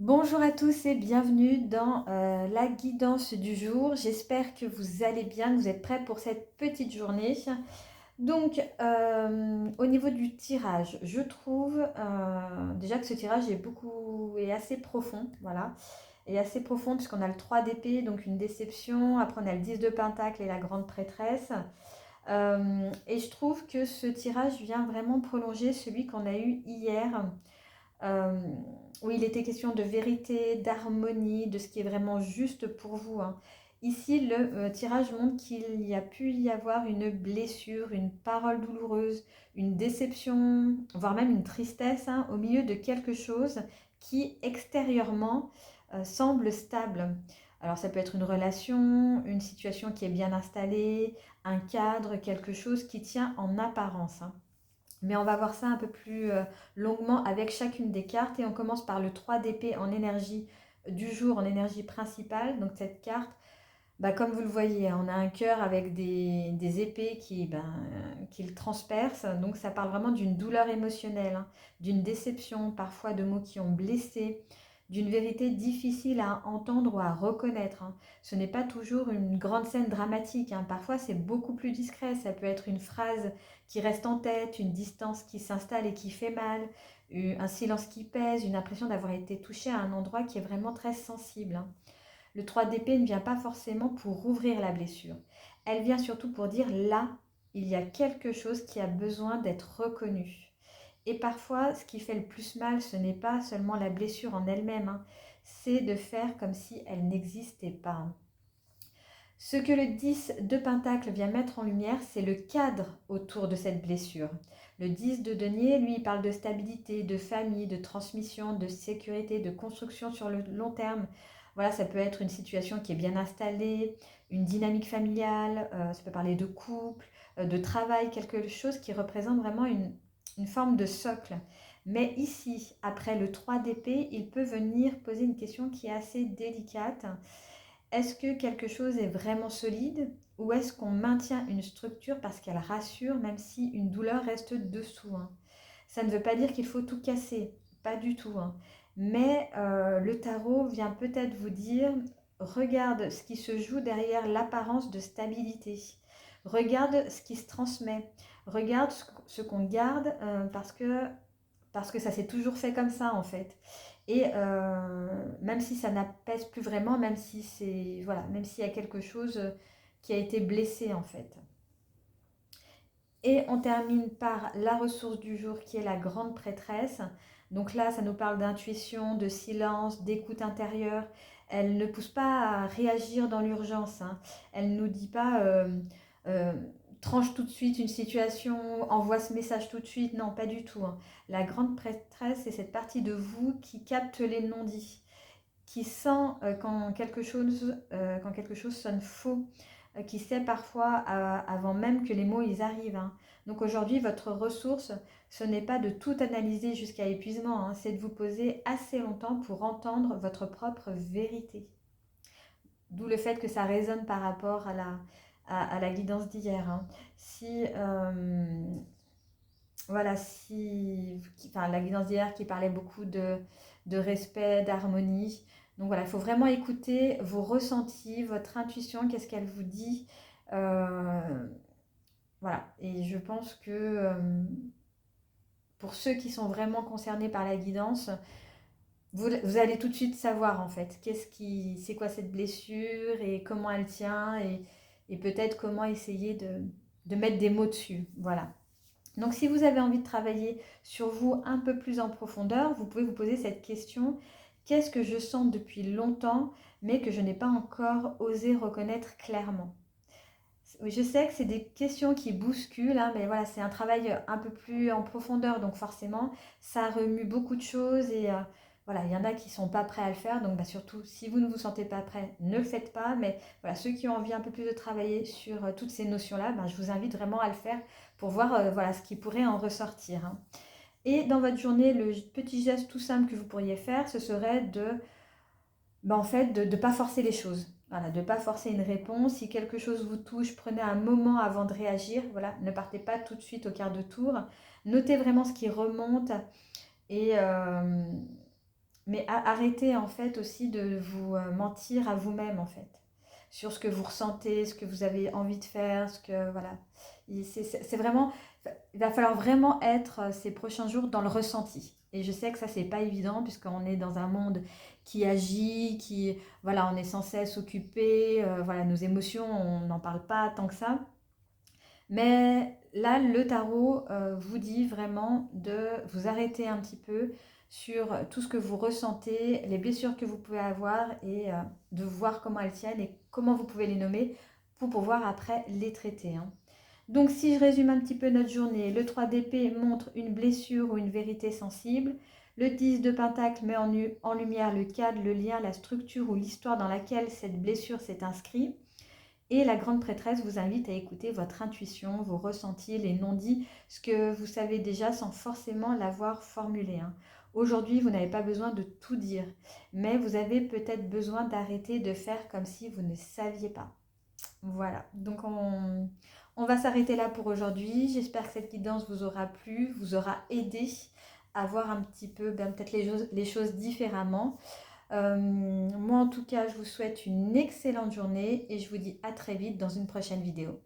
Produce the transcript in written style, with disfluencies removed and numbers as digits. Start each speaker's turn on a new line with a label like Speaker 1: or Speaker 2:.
Speaker 1: Bonjour à tous et bienvenue dans la guidance du jour. J'espère que vous allez bien, que vous êtes prêts pour cette petite journée. Donc, au niveau du tirage, je trouve déjà que ce tirage est assez profond, voilà, et assez profond puisqu'on a le 3 d'épée, donc une déception. Après, on a le 10 de pentacle et la grande prêtresse. Et je trouve que ce tirage vient vraiment prolonger celui qu'on a eu hier euh, où il était question de vérité, d'harmonie, de ce qui est vraiment juste pour vous, hein. Ici, le tirage montre qu'il y a pu y avoir une blessure, une parole douloureuse, une déception, voire même une tristesse, hein, au milieu de quelque chose qui extérieurement semble stable. Alors ça peut être une relation, une situation qui est bien installée, un cadre, quelque chose qui tient en apparence, hein. Mais on va voir ça un peu plus longuement avec chacune des cartes et on commence par le 3 d'épée en énergie du jour, en énergie principale. Donc cette carte, comme vous le voyez, on a un cœur avec des épées qui le transpercent. Donc ça parle vraiment d'une douleur émotionnelle, hein, d'une déception, parfois de mots qui ont blessé, d'une vérité difficile à entendre ou à reconnaître, hein. Ce n'est pas toujours une grande scène dramatique, hein. Parfois c'est beaucoup plus discret. Ça peut être une phrase qui reste en tête, une distance qui s'installe et qui fait mal, un silence qui pèse, une impression d'avoir été touché à un endroit qui est vraiment très sensible, hein. Le 3 d'épée ne vient pas forcément pour rouvrir la blessure. Elle vient surtout pour dire là, il y a quelque chose qui a besoin d'être reconnu. Et parfois, ce qui fait le plus mal, ce n'est pas seulement la blessure en elle-même, hein, c'est de faire comme si elle n'existait pas, hein. Ce que le 10 de Pentacle vient mettre en lumière, c'est le cadre autour de cette blessure. Le 10 de denier, lui, il parle de stabilité, de famille, de transmission, de sécurité, de construction sur le long terme. Voilà, ça peut être une situation qui est bien installée, une dynamique familiale, ça peut parler de couple, de travail, quelque chose qui représente vraiment une forme de socle. Mais ici, après le 3 d'épée, il peut venir poser une question qui est assez délicate. Est-ce que quelque chose est vraiment solide ou est-ce qu'on maintient une structure parce qu'elle rassure même si une douleur reste dessous, hein. Ça ne veut pas dire qu'il faut tout casser, pas du tout, hein. Mais le tarot vient peut-être vous dire, regarde ce qui se joue derrière l'apparence de stabilité. Regarde ce qui se transmet. Regarde ce qu'on garde parce que ça s'est toujours fait comme ça en fait. Et même si ça n'apaise plus vraiment, même si c'est voilà, même s'il y a quelque chose qui a été blessé en fait. Et on termine par la ressource du jour qui est la grande prêtresse. Donc là, ça nous parle d'intuition, de silence, d'écoute intérieure. Elle ne pousse pas à réagir dans l'urgence, hein. Elle ne nous dit pas euh, tranche tout de suite une situation, envoie ce message tout de suite. Non, pas du tout, hein. La grande prêtresse, c'est cette partie de vous qui capte les non-dits, qui sent quand quelque chose sonne faux, qui sait parfois avant même que les mots ils arrivent, hein. Donc aujourd'hui, votre ressource, ce n'est pas de tout analyser jusqu'à épuisement, hein, c'est de vous poser assez longtemps pour entendre votre propre vérité. D'où le fait que ça résonne par rapport à la guidance d'hier, hein. Si, voilà, enfin, la guidance d'hier qui parlait beaucoup de respect, d'harmonie. Donc voilà, il faut vraiment écouter vos ressentis, votre intuition, qu'est-ce qu'elle vous dit. Euh, voilà, et je pense que pour ceux qui sont vraiment concernés par la guidance, vous allez tout de suite savoir en fait c'est quoi cette blessure et comment elle tient et peut-être comment essayer de mettre des mots dessus. Voilà. Donc si vous avez envie de travailler sur vous un peu plus en profondeur, vous pouvez vous poser cette question. Qu'est-ce que je sens depuis longtemps, mais que je n'ai pas encore osé reconnaître clairement? Oui, je sais que c'est des questions qui bousculent, hein, mais voilà, c'est un travail un peu plus en profondeur, donc forcément, ça remue beaucoup de choses et voilà, il y en a qui ne sont pas prêts à le faire, donc surtout, si vous ne vous sentez pas prêt, ne le faites pas, mais voilà, ceux qui ont envie un peu plus de travailler sur toutes ces notions-là, je vous invite vraiment à le faire pour voir voilà, ce qui pourrait en ressortir, hein. Et dans votre journée, le petit geste tout simple que vous pourriez faire, ce serait en fait, de ne pas forcer les choses. Voilà, de ne pas forcer une réponse. Si quelque chose vous touche, prenez un moment avant de réagir. Voilà, ne partez pas tout de suite au quart de tour. Notez vraiment ce qui remonte et Mais arrêtez en fait aussi de vous mentir à vous-même en fait, sur ce que vous ressentez, ce que vous avez envie de faire, ce que voilà. C'est vraiment, il va falloir vraiment être ces prochains jours dans le ressenti. Et je sais que ça c'est pas évident puisqu'on est dans un monde qui agit, qui voilà, on est sans cesse occupé, voilà, nos émotions, on n'en parle pas tant que ça. Mais là, le tarot vous dit vraiment de vous arrêter un petit peu sur tout ce que vous ressentez, les blessures que vous pouvez avoir et de voir comment elles tiennent et comment vous pouvez les nommer pour pouvoir après les traiter, hein. Donc si je résume un petit peu notre journée, le 3 d'épée montre une blessure ou une vérité sensible. Le 10 de pentacle met en lumière le cadre, le lien, la structure ou l'histoire dans laquelle cette blessure s'est inscrite. Et la grande prêtresse vous invite à écouter votre intuition, vos ressentis, les non-dits, ce que vous savez déjà sans forcément l'avoir formulé, hein. Aujourd'hui, vous n'avez pas besoin de tout dire, mais vous avez peut-être besoin d'arrêter de faire comme si vous ne saviez pas. Voilà, donc on va s'arrêter là pour aujourd'hui. J'espère que cette guidance vous aura plu, vous aura aidé à voir un petit peu peut-être les choses différemment. Moi en tout cas, je vous souhaite une excellente journée et je vous dis à très vite dans une prochaine vidéo.